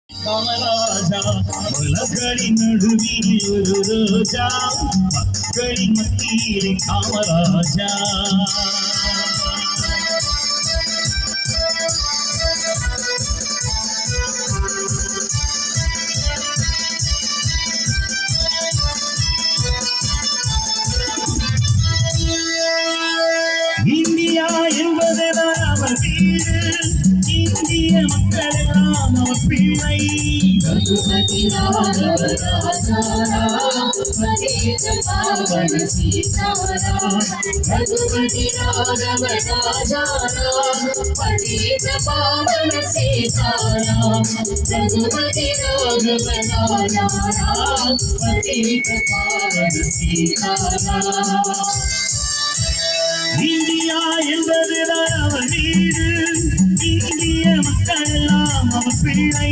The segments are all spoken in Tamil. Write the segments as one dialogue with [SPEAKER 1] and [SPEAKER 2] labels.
[SPEAKER 1] காமராஜா உலகளின் நடுவில் ஒரு ரோஜா மக்களின் மத்தியிலே காமராஜா இந்தியா என்பதுதான் அவர் வீடு இந்திய மக்களெல்லாம் அவர் பிள்ளை
[SPEAKER 2] रघुपति राघव राजा राम पतित पावन सीताराम रघुपति राघव राजा राम पतित पावन सीताराम रघुपति राघव राजा राम पतित पावन सीताराम
[SPEAKER 1] இந்தியா என்பதுதான் அவர் வீடு இந்திய மக்களெல்லாம் அவர் பிள்ளை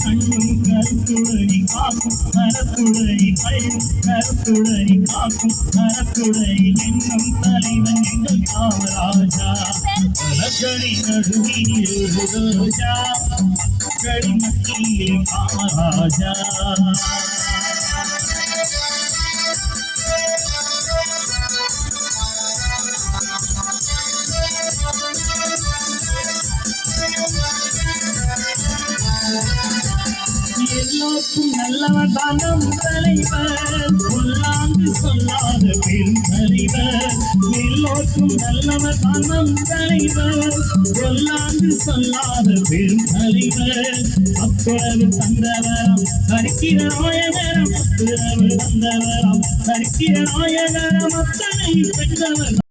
[SPEAKER 1] கண்ணும் கருத்துடனி காக்கும் கருத்துடனி கண்ணும் கருத்துடனி காக்கும் கருத்துடனி என்னும் தலைவன் எங்கள் காமராஜா உலகளின் நடுவில் ஒரு ரோஜா மக்களின் மத்தியில் காமராஜா எல்லோருக்கும் நல்லவர் தான் நம் தலைவர் சொல்லாது சொல்லாத பெரும் தலைவர் எல்லோருக்கும் நல்லவர் தான் நம் தலைவர் சொல்லாது சொல்லாத பெரும் தலைவர் அப்புறவு தந்தவரம் சரிக்கிற நாயகரம் அப்புறவு தந்தவரம் சரிக்கிற நாயகரம் அத்தனை பெற்றவர்